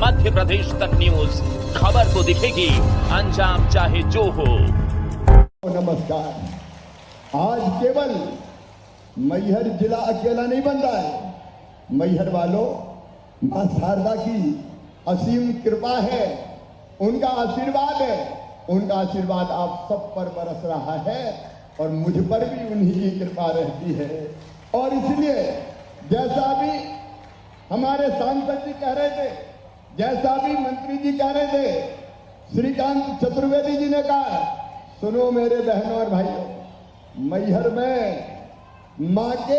मध्य प्रदेश तक न्यूज, खबर को दिखेगी अंजाम चाहे जो हो। नमस्कार। आज केवल मैहर जिला अकेला नहीं बन रहा है। मैहर वालों, मां शारदा की असीम कृपा है, उनका आशीर्वाद है। उनका आशीर्वाद आप सब पर बरस रहा है और मुझ पर भी उन्हीं की कृपा रहती है। और इसलिए जैसा भी हमारे सांसद जी कह रहे थे, जैसा भी मंत्री जी कह रहे थे, श्रीकांत चतुर्वेदी जी ने कहा, सुनो मेरे बहनों और भाइयों, मैहर में मां के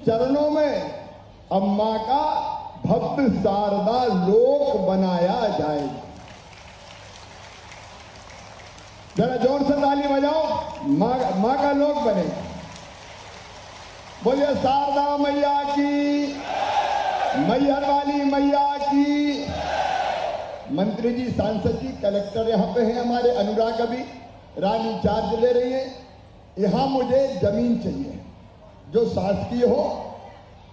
चरणों में अब मां का भव्य शारदा लोक बनाया जाएगा। जरा जोर से ताली बजाओ, मां का लोक बनेगा। बोलिए शारदा मैया की, मैहर वाली मैया की। मंत्री जी, सांसद जी, कलेक्टर यहां पे हैं हमारे, अनुराग अभी रानी चार्ज ले रही है। यहां मुझे जमीन चाहिए जो शासकीय हो,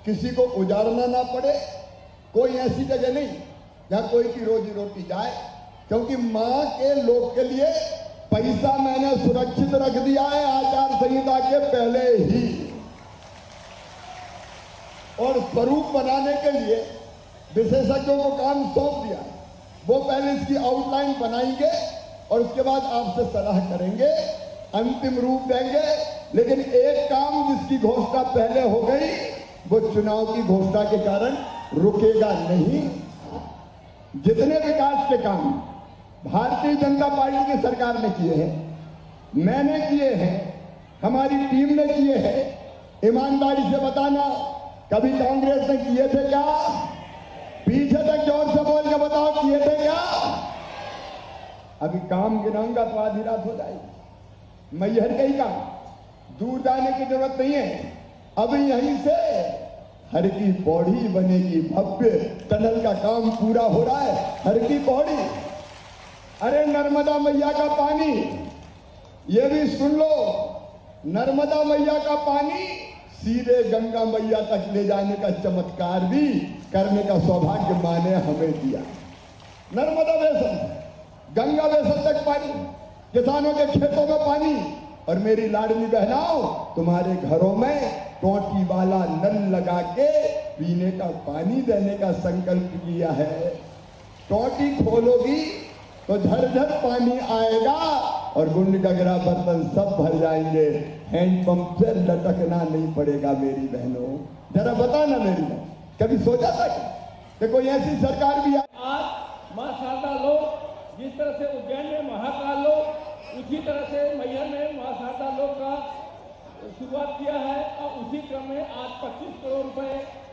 किसी को उजाड़ना ना पड़े, कोई ऐसी जगह नहीं जहां कोई की रोजी रोटी जाए, क्योंकि मां के लोग के लिए पैसा मैंने सुरक्षित रख दिया है आचार संहिता के पहले ही। और स्वरूप बनाने के लिए विशेषज्ञों को काम सौंप दिया। वो पहले इसकी आउटलाइन बनाएंगे और उसके बाद आपसे सलाह करेंगे, अंतिम रूप देंगे। लेकिन एक काम जिसकी घोषणा पहले हो गई, वो चुनाव की घोषणा के कारण रुकेगा नहीं। जितने विकास के काम भारतीय जनता पार्टी की सरकार ने किए हैं, मैंने किए हैं, हमारी टीम ने किए हैं, ईमानदारी से बताना, कभी कांग्रेस ने किए थे क्या? पीछे तक जोर से बोल के बताओ, किए थे क्या? अभी काम गिनाऊंगा तो आधी रात हो जाएगी। मैहर के ही काम, दूर जाने की जरूरत नहीं है। अभी यहीं से हर की पौड़ी बनेगी भव्य, टनल का काम पूरा हो रहा है। हर की पौड़ी, अरे नर्मदा मैया का पानी, ये भी सुन लो, नर्मदा मैया का पानी सीधे गंगा मैया तक ले जाने का चमत्कार भी करने का सौभाग्य मां ने हमें दिया। नर्मदा बेसन, गंगा बेसन तक पानी, किसानों के खेतों में पानी। और मेरी लाडली बहनाओं, तुम्हारे घरों में टोटी वाला नल लगा के पीने का पानी देने का संकल्प लिया है। टोटी खोलोगी तो झरझर पानी आएगा और गुंड गगरा बर्तन सब भर जाएंगे। हैंडपंप से लटकना नहीं पड़ेगा मेरी बहनों। जरा बताना मेरी बहन, कभी सोचा था कि कोई ऐसी सरकार भी आए? आज मां शारदा लोक, जिस तरह से उज्जैन में महाकाल लोक, उसी तरह से मैहर में मां शारदा लोक का शुरुआत किया है और उसी क्रम में आज 25 करोड़ रुपए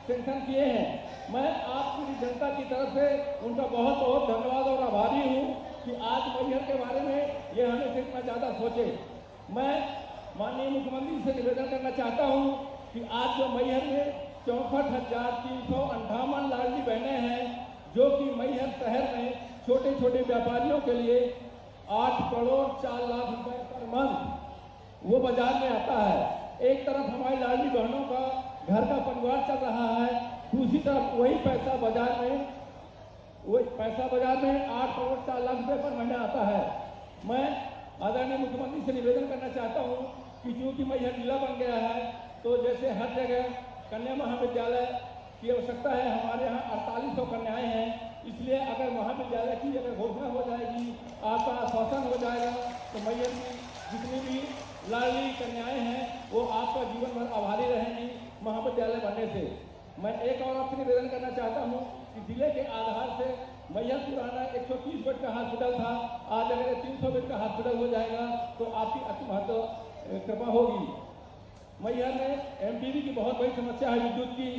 सेंक्शन किए हैं। मैं आपकी जनता की तरफ से उनका बहुत बहुत धन्यवाद और आभारी हूं कि आज मैहर के बारे में ये हमें से इतना ज्यादा सोचे। मैं माननीय मुख्यमंत्री से निवेदन करना चाहता हूं कि आज जो मैहर में 64,358 लाडली बहनें हैं, जो कि मैहर शहर में छोटे छोटे व्यापारियों के लिए 8 करोड़ 4 लाख रुपए पर मंथ वो बाजार में आता है। एक तरफ हमारी लाडली बहनों का घर का परिवार चल रहा है, दूसरी तरफ वही पैसा बाजार में 8 करोड़ 4 लाख रुपए पर महीना आता है। मैं आदरणीय मुख्यमंत्री से निवेदन करना चाहता हूं कि चूंकि मैहर जिला बन गया है, तो जैसे हर जगह कन्या महाविद्यालय की आवश्यकता है, हमारे यहाँ 4800 कन्याएं हैं। इसलिए अगर महाविद्यालय की अगर घोषणा हो जाएगी, आपका आश्वासन हो जाएगा, तो मैहर में जितनी भी लाडली कन्याएं हैं वो आपका जीवन भर आभारी रहेंगी महाविद्यालय बनने से। मैं एक और आपसे निवेदन करना चाहता हूं कि जिले के आधार से मैहर पुराना 130 बेड का हॉस्पिटल था, आज अगर 300 बेड का हॉस्पिटल हो जाएगा तो आपकी अति महत्व कृपा होगी। मैहर में एमटीवी की बहुत बड़ी समस्या है, विद्युत की।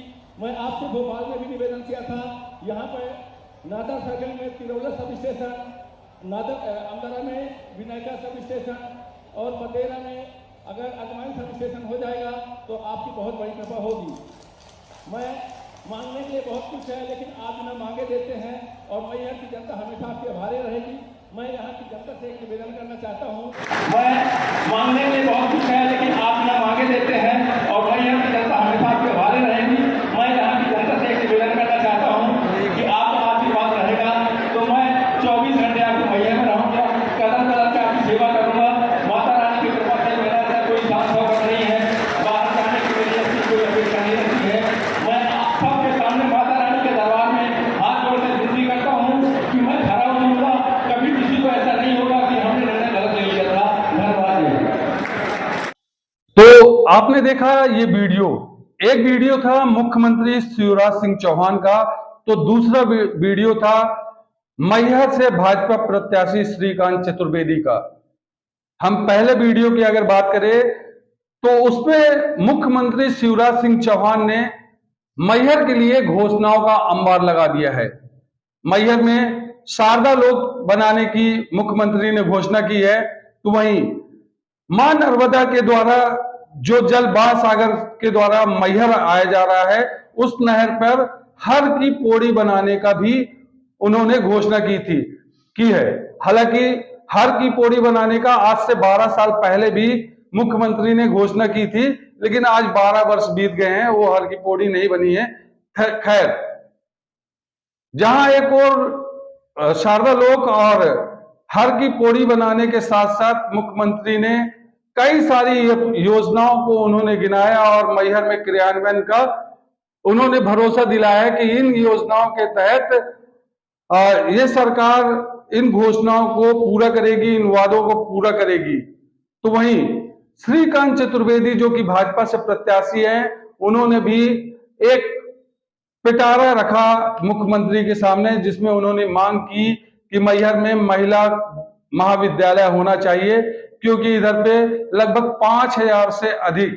मैं आपसे भोपाल में भी निवेदन किया था, यहाँ पर नादर सर्कल में तिरौला सब स्टेशन, अमदरा में विनायका सब स्टेशन और पतेरा में अगर अजमाइन सब स्टेशन हो जाएगा तो आपकी बहुत बड़ी कृपा होगी। मैं मांगने के लिए बहुत कुछ है, लेकिन आप बिना मांगे देते हैं और मैहर की जनता हमेशा आपके आभारी रहेगी। मैं यहाँ की जनता से एक निवेदन करना चाहता हूँ, मैं मांगने के लिए बहुत कुछ है, लेकिन आप बिना मांगे देते हैं और मैहर की जनता हमेशा आपके आभारी रहेगी। मैं यहाँ की जनता से एक निवेदन करना चाहता हूँ कि आप आशीर्वाद आपने देखा ये वीडियो, एक वीडियो था मुख्यमंत्री शिवराज सिंह चौहान का, तो दूसरा वीडियो था मैहर से भाजपा प्रत्याशी श्रीकांत चतुर्वेदी का। हम पहले वीडियो की अगर बात करें तो उसमें मुख्यमंत्री शिवराज सिंह चौहान ने मैहर के लिए घोषणाओं का अंबार लगा दिया है। मैहर में शारदा लोक बनाने की मुख्यमंत्री ने घोषणा की है, तो वहीं मां नर्मदा के द्वारा जो जल बाणसागर के द्वारा मैहर आया जा रहा है, उस नहर पर हर की पौड़ी बनाने का भी उन्होंने घोषणा की है। हालांकि हर की पौड़ी बनाने का आज से 12 साल पहले भी मुख्यमंत्री ने घोषणा की थी, लेकिन आज 12 वर्ष बीत गए हैं, वो हर की पौड़ी नहीं बनी है। खैर, जहां एक और शारदा लोक और हर की पौड़ी बनाने के साथ साथ मुख्यमंत्री ने कई सारी योजनाओं को उन्होंने गिनाया और मैहर में क्रियान्वयन का उन्होंने भरोसा दिलाया कि इन योजनाओं के तहत ये सरकार इन घोषणाओं को पूरा करेगी, इन वादों को पूरा करेगी। तो वहीं श्रीकांत चतुर्वेदी जो कि भाजपा से प्रत्याशी हैं, उन्होंने भी एक पिटारा रखा मुख्यमंत्री के सामने, जिसमें उन्होंने मांग की कि मैहर में महिला महाविद्यालय होना चाहिए, क्योंकि इधर पे लगभग 5000 से अधिक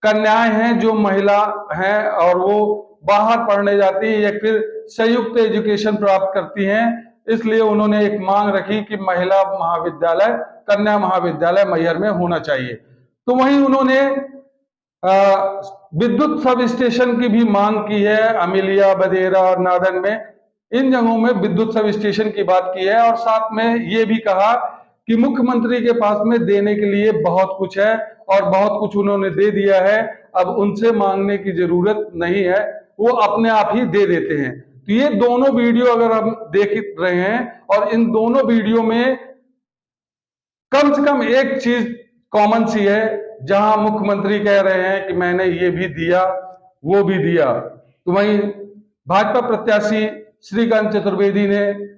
कन्याएं हैं जो महिला हैं और वो बाहर पढ़ने जाती है या फिर संयुक्त एजुकेशन प्राप्त करती हैं। इसलिए उन्होंने एक मांग रखी कि महिला महाविद्यालय, कन्या महाविद्यालय मैहर में होना चाहिए। तो वहीं उन्होंने विद्युत सब स्टेशन की भी मांग की है, अमिलिया, बदेरा और नादन में, इन जगहों में विद्युत सब स्टेशन की बात की है। और साथ में ये भी कहा कि मुख्यमंत्री के पास में देने के लिए बहुत कुछ है और बहुत कुछ उन्होंने दे दिया है, अब उनसे मांगने की जरूरत नहीं है, वो अपने आप ही दे देते हैं। तो ये दोनों वीडियो अगर हम देख रहे हैं और इन दोनों वीडियो में कम से कम एक चीज कॉमन सी है, जहां मुख्यमंत्री कह रहे हैं कि मैंने ये भी दिया, वो भी दिया। तो वहीं भाजपा प्रत्याशी श्रीकांत चतुर्वेदी ने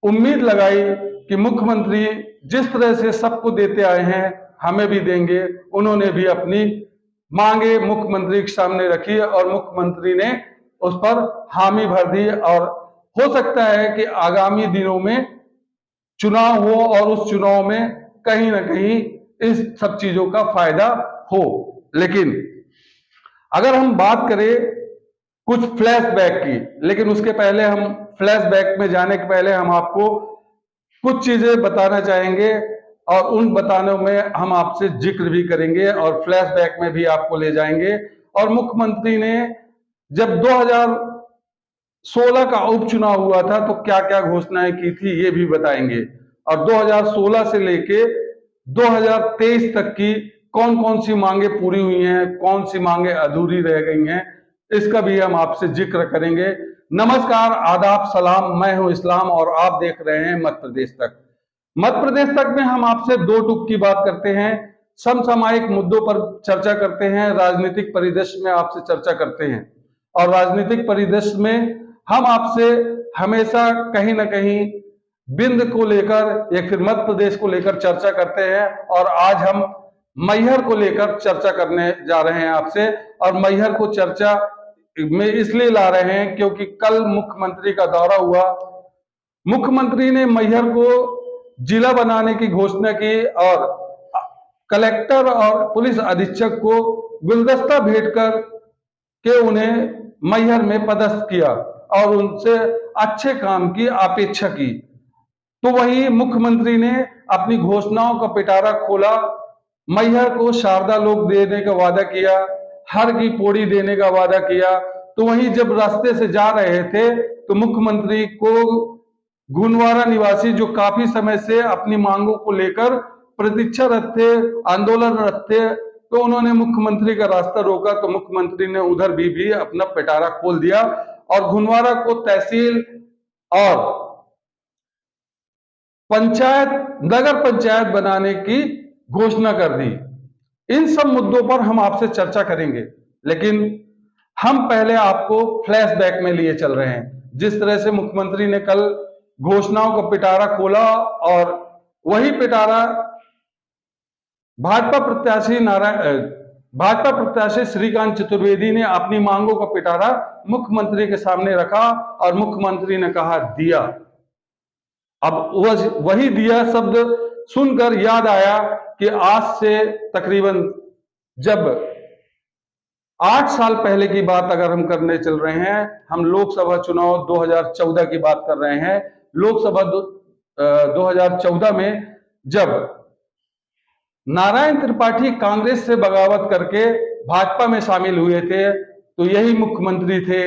उम्मीद लगाई कि मुख्यमंत्री जिस तरह से सबको देते आए हैं, हमें भी देंगे। उन्होंने भी अपनी मांगे मुख्यमंत्री के सामने रखी और मुख्यमंत्री ने उस पर हामी भर दी। और हो सकता है कि आगामी दिनों में चुनाव हो और उस चुनाव में कहीं ना कहीं इस सब चीजों का फायदा हो। लेकिन अगर हम बात करें कुछ फ्लैशबैक की, लेकिन उसके पहले हम फ्लैशबैक में जाने के पहले हम आपको कुछ चीजें बताना चाहेंगे और उन बताने में हम आपसे जिक्र भी करेंगे और फ्लैशबैक में भी आपको ले जाएंगे। और मुख्यमंत्री ने जब 2016 का उपचुनाव हुआ था तो क्या क्या घोषणाएं की थी ये भी बताएंगे, और 2016 से लेके 2023 तक की कौन कौन सी मांगे पूरी हुई हैं, कौन सी मांगे अधूरी रह गई हैं, इसका भी हम आपसे जिक्र करेंगे। नमस्कार, आदाब, सलाम, मैं हूं इस्लाम और आप देख रहे हैं मध्य प्रदेश तक। मध्य प्रदेश तक में हम आपसे दो टूक की बात करते हैं, समसामयिक मुद्दों पर चर्चा करते हैं, राजनीतिक परिदृश्य में आपसे चर्चा करते हैं। और राजनीतिक परिदृश्य में हम आपसे हमेशा कहीं ना कहीं बिंद को लेकर या फिर मध्य प्रदेश को लेकर चर्चा करते हैं। और आज हम मैहर को लेकर चर्चा करने जा रहे हैं आपसे। और मैहर को चर्चा में इसलिए ला रहे हैं क्योंकि कल मुख्यमंत्री का दौरा हुआ। मुख्यमंत्री ने मैहर को जिला बनाने की घोषणा की और कलेक्टर और पुलिस अधीक्षक को गुलदस्ता भेंट कर के उन्हें मैहर में पदस्थ किया और उनसे अच्छे काम की अपेक्षा की। तो वही मुख्यमंत्री ने अपनी घोषणाओं का पिटारा खोला, मैहर को शारदा लोक देने का वादा किया, हर की पौड़ी देने का वादा किया। तो वहीं जब रास्ते से जा रहे थे तो मुख्यमंत्री को गुनवारा निवासी जो काफी समय से अपनी मांगों को लेकर प्रतीक्षारत थे, आंदोलनरत थे, तो उन्होंने मुख्यमंत्री का रास्ता रोका। तो मुख्यमंत्री ने उधर भी अपना पिटारा खोल दिया और गुनवारा को तहसील और पंचायत, नगर पंचायत बनाने की घोषणा कर दी। इन सब मुद्दों पर हम आपसे चर्चा करेंगे, लेकिन हम पहले आपको फ्लैशबैक में लिए चल रहे हैं। जिस तरह से मुख्यमंत्री ने कल घोषणाओं का पिटारा खोला और वही पिटारा भाजपा प्रत्याशी भाजपा प्रत्याशी श्रीकांत चतुर्वेदी ने अपनी मांगों का पिटारा मुख्यमंत्री के सामने रखा और मुख्यमंत्री ने कहा दिया। अब वही दिया शब्द सुनकर याद आया कि आज से तकरीबन जब 8 साल पहले की बात अगर हम करने चल रहे हैं, हम लोकसभा चुनाव 2014 की बात कर रहे हैं। लोकसभा 2014 में जब नारायण त्रिपाठी कांग्रेस से बगावत करके भाजपा में शामिल हुए थे, तो यही मुख्यमंत्री थे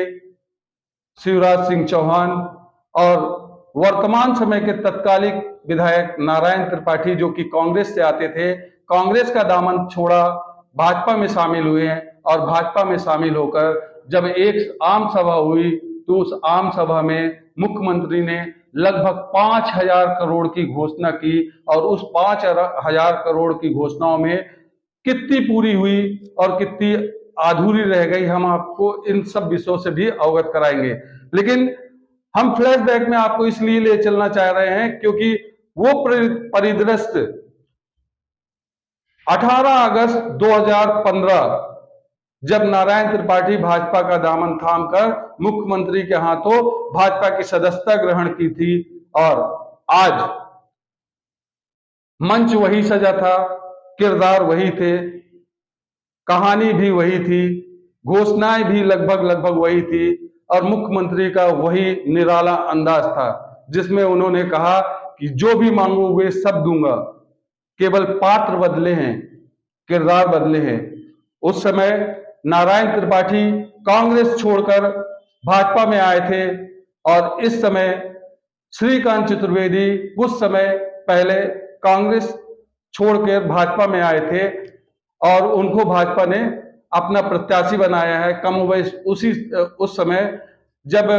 शिवराज सिंह चौहान और वर्तमान समय के तत्कालिक विधायक नारायण त्रिपाठी, जो कि कांग्रेस से आते थे, कांग्रेस का दामन छोड़ा, भाजपा में शामिल हुए और भाजपा में शामिल होकर जब एक आम सभा हुई तो उस आम सभा में मुख्यमंत्री ने लगभग 5,000 करोड़ की घोषणा की और उस 5,000 करोड़ की घोषणाओं में कितनी पूरी हुई और कितनी अधूरी रह गई, हम आपको इन सब विषयों से भी अवगत कराएंगे। लेकिन हम फ्लैशबैक में आपको इसलिए ले चलना चाह रहे हैं क्योंकि वो परिदृश्य 18 अगस्त 2015 जब नारायण त्रिपाठी भाजपा का दामन थामकर मुख्यमंत्री के हाथों भाजपा की सदस्यता ग्रहण की थी और आज मंच वही सजा था, किरदार वही थे, कहानी भी वही थी, घोषणाएं भी लगभग वही थी और मुख्यमंत्री का वही निराला अंदाज था जिसमें उन्होंने कहा कि जो भी मांगोगे सब दूंगा, केवल पात्र बदले हैं, किरदार बदले हैं। उस समय नारायण त्रिपाठी कांग्रेस छोड़कर भाजपा में आए थे और इस समय श्रीकांत चतुर्वेदी कुछ समय पहले कांग्रेस छोड़कर भाजपा में आए थे और उनको भाजपा ने अपना प्रत्याशी बनाया है। कमोबेश उस समय जब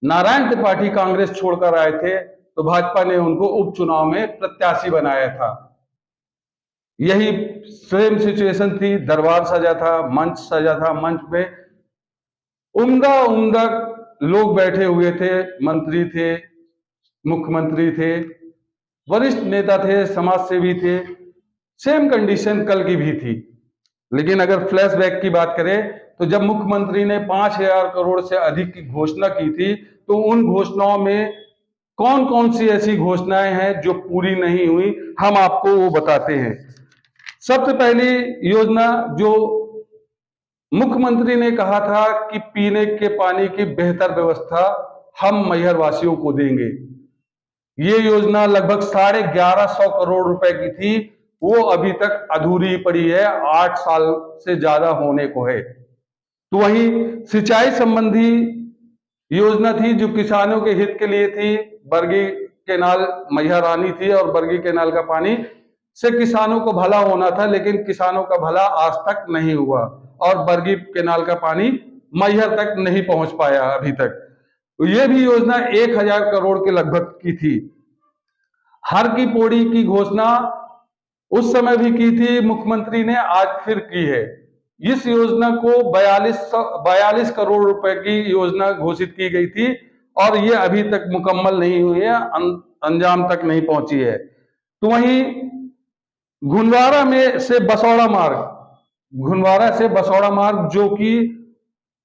नारायण त्रिपाठी कांग्रेस छोड़कर आए थे तो भाजपा ने उनको उपचुनाव में प्रत्याशी बनाया था। यही सेम सिचुएशन थी, दरबार सजा था, मंच सजा था, मंच पे उम्दा लोग बैठे हुए थे, मंत्री थे, मुख्यमंत्री थे, वरिष्ठ नेता थे, समाज सेवी थे, सेम कंडीशन कल की भी थी। लेकिन अगर फ्लैशबैक की बात करें तो जब मुख्यमंत्री ने 5,000 करोड़ से अधिक की घोषणा की थी तो उन घोषणाओं में कौन कौन सी ऐसी घोषणाएं हैं जो पूरी नहीं हुई, हम आपको वो बताते हैं। सबसे पहली योजना जो मुख्यमंत्री ने कहा था कि पीने के पानी की बेहतर व्यवस्था हम मैहर वासियों को देंगे। ये योजना लगभग 1150 करोड़ रुपए की थी, वो अभी तक अधूरी पड़ी है, 8 साल से ज्यादा होने को है। तो वही सिंचाई संबंधी योजना थी जो किसानों के हित के लिए थी, बरगी केनाल मैहर आनी थी और बरगी केनाल का पानी से किसानों को भला होना था, लेकिन किसानों का भला आज तक नहीं हुआ और बरगी केनाल का पानी मैहर तक नहीं पहुंच पाया अभी तक। तो ये भी योजना 1,000 करोड़ के लगभग की थी। हर की पौड़ी की घोषणा उस समय भी की थी मुख्यमंत्री ने, आज फिर की है। इस योजना को 42 करोड़ रुपए की योजना घोषित की गई थी और ये अभी तक मुकम्मल नहीं हुई है, अंजाम तक नहीं पहुंची है। तो वहीं घुनवारा से बसौड़ा मार्ग जो कि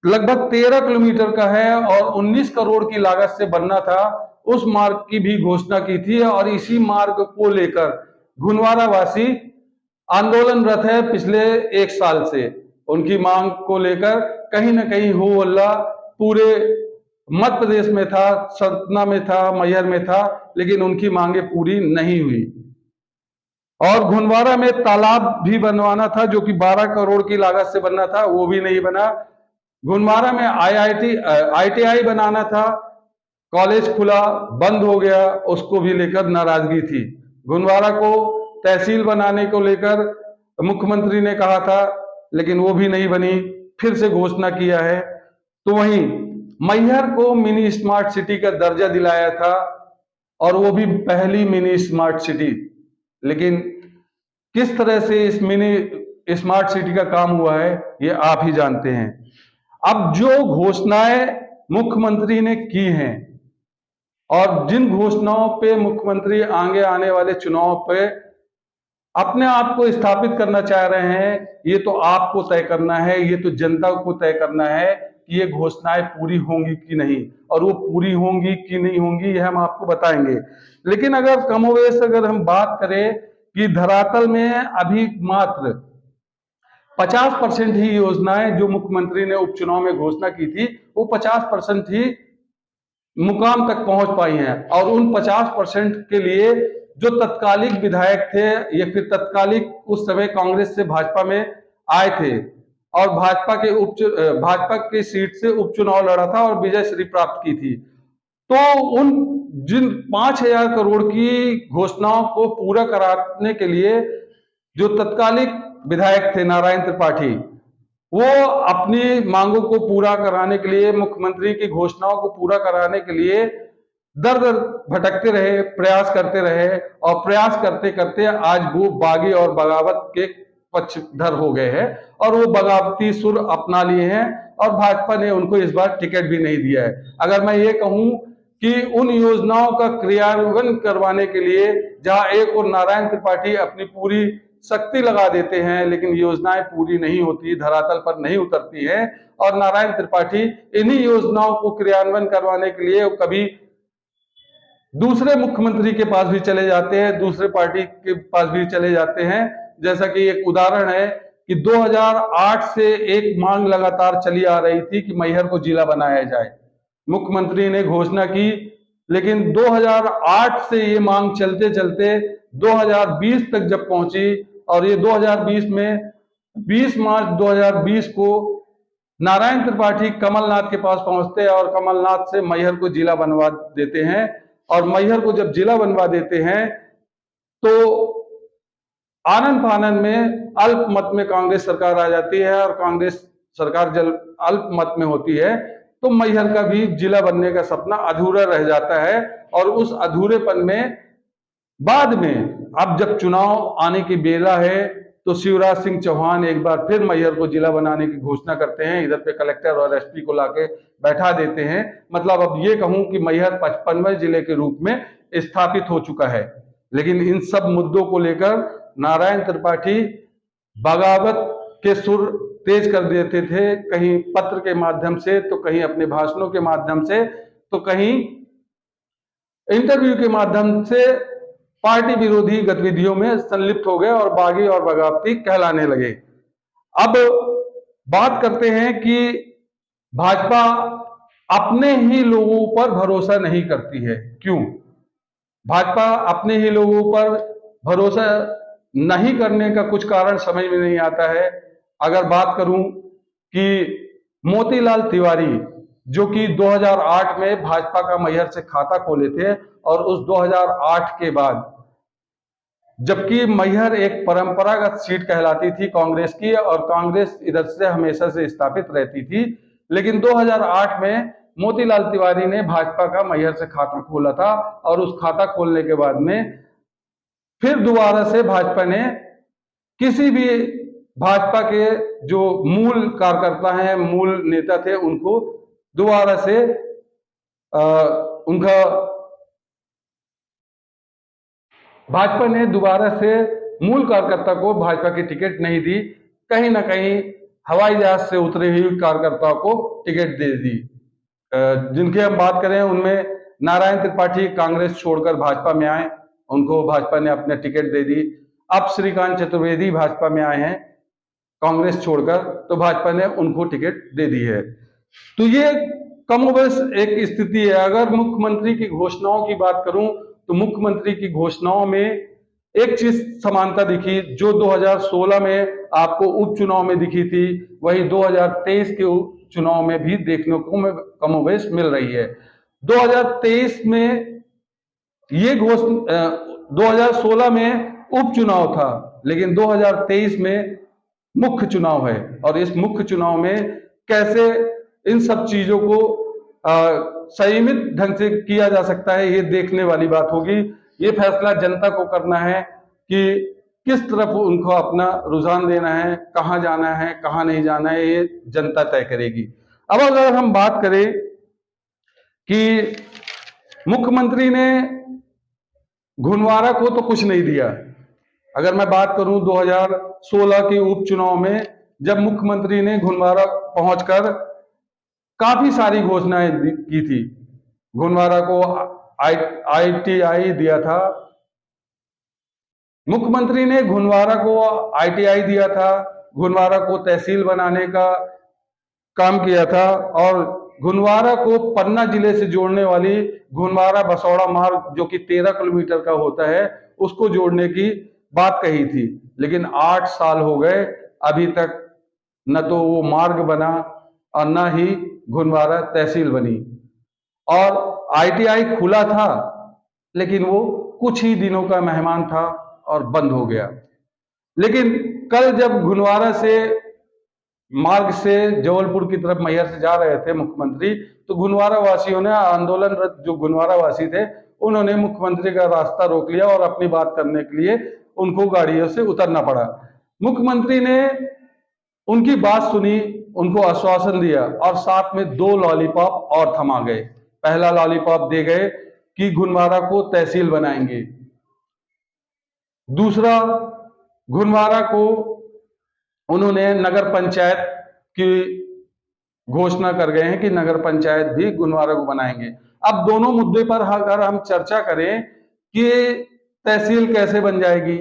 लगभग 13 किलोमीटर का है और 19 करोड़ की लागत से बनना था, उस मार्ग की भी घोषणा की थी और इसी मार्ग को लेकर घुनवारा वासी आंदोलनरत है पिछले 1 साल से। उनकी मांग को लेकर कहीं ना कहीं हो हल्ला पूरे मध्य प्रदेश में था, सतना में था, मैहर में था, लेकिन उनकी मांगे पूरी नहीं हुई। और घुनवारा में तालाब भी बनवाना था जो कि 12 करोड़ की लागत से बनना था, वो भी नहीं बना। घुनवारा में ITI बनाना था, कॉलेज खुला, बंद हो गया, उसको भी लेकर नाराजगी थी। घुनवारा को तहसील बनाने को लेकर मुख्यमंत्री ने कहा था, लेकिन वो भी नहीं बनी, फिर से घोषणा किया है। तो वहीं मैहर को मिनी स्मार्ट सिटी का दर्जा दिलाया था और वो भी पहली मिनी स्मार्ट सिटी। लेकिन किस तरह से इस मिनी स्मार्ट सिटी का काम हुआ है ये आप ही जानते हैं। अब जो घोषणाएं मुख्यमंत्री ने की हैं और जिन घोषणाओं पे मुख्यमंत्री आगे आने वाले चुनाव पे अपने आप को स्थापित करना चाह रहे हैं, ये तो आपको तय करना है, ये तो जनता को तय करना है कि ये घोषणाएं पूरी होंगी कि नहीं, और वो पूरी होंगी कि नहीं होंगी ये हम आपको बताएंगे। लेकिन अगर कमोवेश अगर हम बात करें कि धरातल में अभी मात्र 50% ही योजनाएं जो मुख्यमंत्री ने उपचुनाव में घोषणा की थी वो 50% ही मुकाम तक पहुंच पाई हैं, और उन 50% के लिए जो तत्कालिक विधायक थे या फिर तत्कालिक उस समय कांग्रेस से भाजपा में आए थे और भाजपा के सीट से उपचुनाव लड़ा था और विजय श्री प्राप्त की थी, तो उन जिन 5,000 करोड़ की घोषणाओं को पूरा कराने के लिए जो तत्कालिक विधायक थे नारायण त्रिपाठी, वो अपनी मांगों को पूरा कराने के लिए, मुख्यमंत्री की घोषणाओं को पूरा कराने के लिए दर दर भटकते रहे, प्रयास करते रहे, और प्रयास करते करते आज वो बागी और बगावत के पक्षधर हो गए हैं और वो बगावती सुर अपना लिए हैं, और भाजपा ने उनको इस बार टिकट भी नहीं दिया है। अगर मैं ये कहूं कि उन योजनाओं का क्रियान्वयन करवाने के लिए जहां एक और नारायण त्रिपाठी अपनी पूरी शक्ति लगा देते हैं लेकिन योजनाएं पूरी नहीं होती, धरातल पर नहीं उतरती हैं, और नारायण त्रिपाठी इन्हीं योजनाओं को क्रियान्वयन करवाने के लिए कभी दूसरे मुख्यमंत्री के पास भी चले जाते हैं, दूसरे पार्टी के पास भी चले जाते हैं। जैसा कि एक उदाहरण है कि 2008 से एक मांग लगातार चली आ रही थी कि मैहर को जिला बनाया जाए, मुख्यमंत्री ने घोषणा की, लेकिन 2008 से ये मांग चलते चलते 2020 तक जब पहुंची, और ये 2020 में 20 मार्च 2020 को नारायण त्रिपाठी कमलनाथ के पास पहुंचते हैं और कमलनाथ से मैहर को जिला बनवा देते हैं, और मैहर को जब जिला बनवा देते हैं तो आनन फानन में अल्प मत में कांग्रेस सरकार आ जाती है, और कांग्रेस सरकार जब अल्प मत में होती है तो मैहर का भी जिला बनने का सपना अधूरा रह जाता है, और उस अधूरेपन में बाद में अब जब चुनाव आने की बेला है तो शिवराज सिंह चौहान एक बार फिर मैहर को जिला बनाने की घोषणा करते हैं, इधर पे कलेक्टर और एसपी को लाके बैठा देते हैं। मतलब अब ये कहूं कि मैहर 55वें जिले के रूप में स्थापित हो चुका है। लेकिन इन सब मुद्दों को लेकर नारायण त्रिपाठी बगावत के सुर तेज कर देते थे, कहीं पत्र के माध्यम से, तो कहीं अपने भाषणों के माध्यम से, तो कहीं इंटरव्यू के माध्यम से पार्टी विरोधी गतिविधियों में संलिप्त हो गए और बागी और बगावती कहलाने लगे। अब बात करते हैं कि भाजपा अपने ही लोगों पर भरोसा नहीं करती है। क्यों भाजपा अपने ही लोगों पर भरोसा नहीं करने का कुछ कारण समझ में नहीं आता है। अगर बात करूं कि मोतीलाल तिवारी जो कि 2008 में भाजपा का मैहर से खाता खोले थे, और उस 2008 के बाद जबकि मैहर एक परंपरागत सीट कहलाती थी कांग्रेस की, और कांग्रेस इधर से हमेशा से स्थापित रहती थी, लेकिन 2008 में मोतीलाल तिवारी ने भाजपा का मैहर से खाता खोला था, और उस खाता खोलने के बाद में फिर दोबारा से भाजपा ने किसी भी भाजपा के जो मूल कार्यकर्ता हैं, मूल नेता थे, उनको दोबारा से उनका भाजपा ने दोबारा से मूल कार्यकर्ता को भाजपा की टिकट नहीं दी, कहीं ना कहीं हवाई जहाज से उतरे हुए कार्यकर्ताओं को टिकट दे दी। जिनकी हम बात करें उनमें नारायण त्रिपाठी कांग्रेस छोड़कर भाजपा में आए, उनको भाजपा ने अपने टिकट दे दी। अब श्रीकांत चतुर्वेदी भाजपा में आए हैं कांग्रेस छोड़कर, तो भाजपा ने उनको टिकट दे दी है। तो ये कमोबेश एक स्थिति है। अगर मुख्यमंत्री की घोषणाओं की बात करूं तो मुख्यमंत्री की घोषणाओं में एक चीज समानता दिखी, जो 2016 में आपको उपचुनाव में दिखी थी, वही 2023 के चुनाव में भी देखने को कमोबेश मिल रही है। 2023 में ये 2016 में उपचुनाव था, लेकिन 2023 में मुख्य चुनाव है, और इस मुख्य चुनाव में कैसे इन सब चीजों को संयमित ढंग से किया जा सकता है, ये देखने वाली बात होगी। ये फैसला जनता को करना है कि किस तरफ उनको अपना रुझान देना है, कहां जाना है, कहां नहीं जाना है, ये जनता तय करेगी। अब अगर हम बात करें कि मुख्यमंत्री ने घुनवारा को तो कुछ नहीं दिया, अगर मैं बात करूं 2016 के उपचुनाव में, जब मुख्यमंत्री ने घुनवारा पहुंचकर काफी सारी घोषणाएं की थी। घुनवारा को ITI दिया था, मुख्यमंत्री ने घुनवारा को ITI दिया था, घुनवारा को तहसील बनाने का काम किया था और घुनवारा को पन्ना जिले से जोड़ने वाली घुनवारा बसौड़ा मार्ग जो कि 13 किलोमीटर का होता है, उसको जोड़ने की बात कही थी। लेकिन 8 साल हो गए, अभी तक न तो वो मार्ग बना और न ही घुनवारा तहसील बनी। और ITI खुला था, लेकिन वो कुछ ही दिनों का मेहमान था और बंद हो गया। लेकिन कल जब घुनवारा से मार्ग से जबलपुर की तरफ मैहर से जा रहे थे मुख्यमंत्री, तो घुनवारा वासियों ने, आंदोलनरत जो घुनवारा वासी थे, उन्होंने मुख्यमंत्री का रास्ता रोक लिया और अपनी बात करने के लिए उनको गाड़ियों से उतरना पड़ा। मुख्यमंत्री ने उनकी बात सुनी, उनको आश्वासन दिया और साथ में 2 लॉलीपॉप और थमा गए। पहला लॉलीपॉप दे गए कि घुनवारा को तहसील बनाएंगे, दूसरा घुनवारा को उन्होंने नगर पंचायत की घोषणा कर गए हैं कि नगर पंचायत भी घुनवारा को बनाएंगे। अब दोनों मुद्दे पर अगर हम चर्चा करें कि तहसील कैसे बन जाएगी,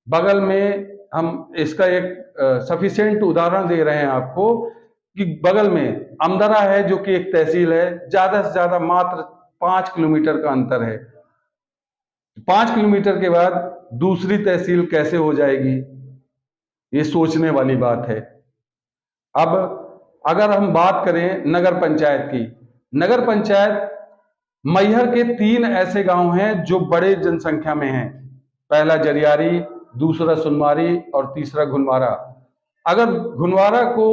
बगल में हम इसका एक सफिशिएंट उदाहरण दे रहे हैं आपको कि बगल में अमदरा है जो कि एक तहसील है, ज्यादा से ज्यादा मात्र 5 किलोमीटर का अंतर है। 5 किलोमीटर के बाद दूसरी तहसील कैसे हो जाएगी, ये सोचने वाली बात है। अब अगर हम बात करें नगर पंचायत की, नगर पंचायत मैहर के 3 ऐसे गांव हैं जो बड़े जनसंख्या में हैं। पहला जरियारी, दूसरा सुनवारी और तीसरा घुनवारा। अगर घुनवारा को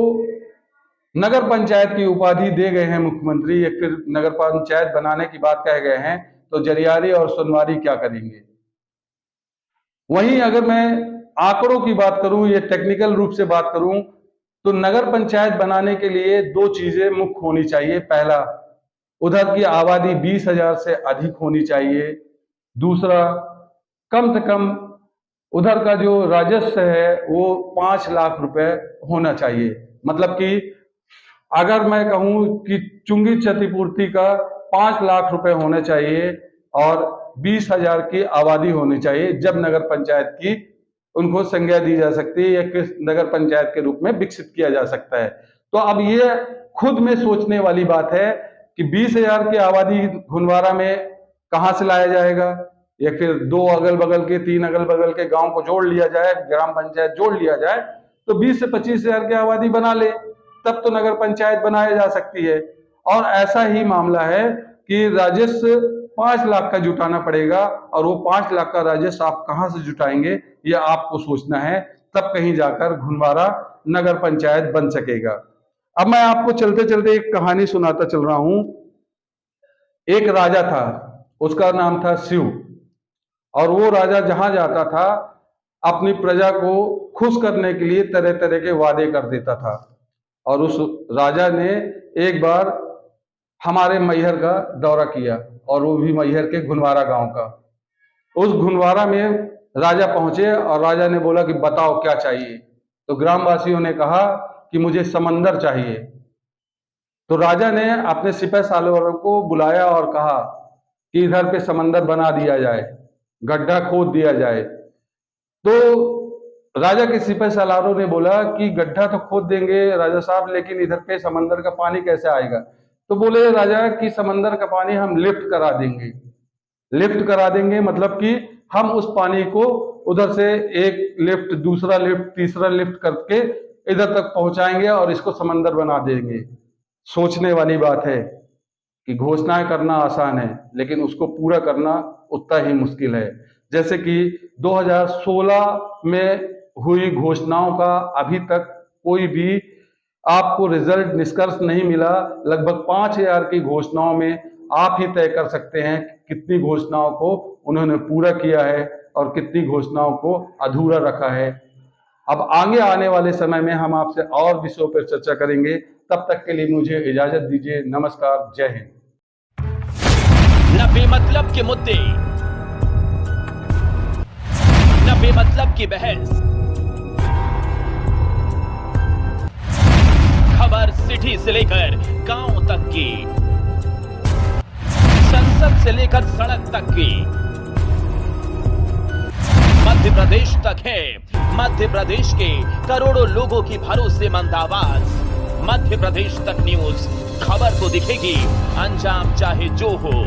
नगर पंचायत की उपाधि दे गए हैं मुख्यमंत्री या फिर नगर पंचायत बनाने की बात कह गए हैं, तो जरियारी और सुनवारी क्या करेंगे? वहीं अगर मैं आंकड़ों की बात करूं, ये टेक्निकल रूप से बात करूं, तो नगर पंचायत बनाने के लिए 2 चीजें मुख्य होनी चाहिए। पहला, उधर की आबादी 20,000 से अधिक होनी चाहिए। दूसरा, कम से कम उधर का जो राजस्व है वो 5 लाख रुपए होना चाहिए। मतलब कि अगर मैं कहूं कि चुंगी क्षतिपूर्ति का 5 लाख रुपए होने चाहिए और 20,000 की आबादी होनी चाहिए, जब नगर पंचायत की उनको संज्ञा दी जा सकती है या किस नगर पंचायत के रूप में विकसित किया जा सकता है। तो अब ये खुद में सोचने वाली बात है कि 20,000 की आबादी घुनवारा में कहां से लाया जाएगा, या फिर 2 अगल बगल के 3 अगल बगल के गांव को जोड़ लिया जाए, ग्राम पंचायत जोड़ लिया जाए, तो 20 से 25,000 की आबादी बना ले, तब तो नगर पंचायत बनाई जा सकती है। और ऐसा ही मामला है कि राजस्व 5 लाख का जुटाना पड़ेगा और वो 5 लाख का राजस्व आप कहां से जुटाएंगे, यह आपको सोचना है, तब कहीं जाकर घुनवारा नगर पंचायत बन सकेगा। अब मैं आपको चलते चलते एक कहानी सुनाता चल रहा हूं। एक राजा था, उसका नाम था शिव, और वो राजा जहां जाता था अपनी प्रजा को खुश करने के लिए तरह तरह के वादे कर देता था। और उस राजा ने एक बार हमारे मैहर का दौरा किया, और वो भी मैहर के घुनवारा गांव का। उस घुनवारा में राजा पहुंचे और राजा ने बोला कि बताओ क्या चाहिए। तो ग्रामवासियों ने कहा कि मुझे समंदर चाहिए। तो राजा ने अपने सिपह सालारों को बुलाया और कहा कि इधर पे समंदर बना दिया जाए, गड्ढा खोद दिया जाए। तो राजा के सिपह सालारों ने बोला कि गड्ढा तो खोद देंगे राजा साहब, लेकिन इधर पे समंदर का पानी कैसे आएगा? तो बोले राजा कि समंदर का पानी हम लिफ्ट करा देंगे। लिफ्ट करा देंगे मतलब कि हम उस पानी को उधर से एक लिफ्ट, दूसरा लिफ्ट, तीसरा लिफ्ट करके इधर तक पहुंचाएंगे और इसको समंदर बना देंगे। सोचने वाली बात है कि घोषणाएं करना आसान है, लेकिन उसको पूरा करना उतना ही मुश्किल है। जैसे कि 2016 में हुई घोषणाओं का अभी तक कोई भी आपको रिजल्ट, निष्कर्ष नहीं मिला। लगभग 5,000 की घोषणाओं में आप ही तय कर सकते हैं कि कितनी घोषणाओं को उन्होंने पूरा किया है और कितनी घोषणाओं को अधूरा रखा है। अब आगे आने वाले समय में हम आपसे और विषयों पर चर्चा करेंगे। तब तक के लिए मुझे इजाजत दीजिए। नमस्कार, जय हिंद। न बेमतलब के मुद्दे, न न बेमतलब की बहस। खबर सिटी से लेकर गांव तक की, संसद से लेकर सड़क तक की, मध्य प्रदेश तक है। मध्य प्रदेश के करोड़ों लोगों की भरोसेमंद आवाज। मध्य प्रदेश तक न्यूज, खबर तो दिखेगी, अंजाम चाहे जो हो।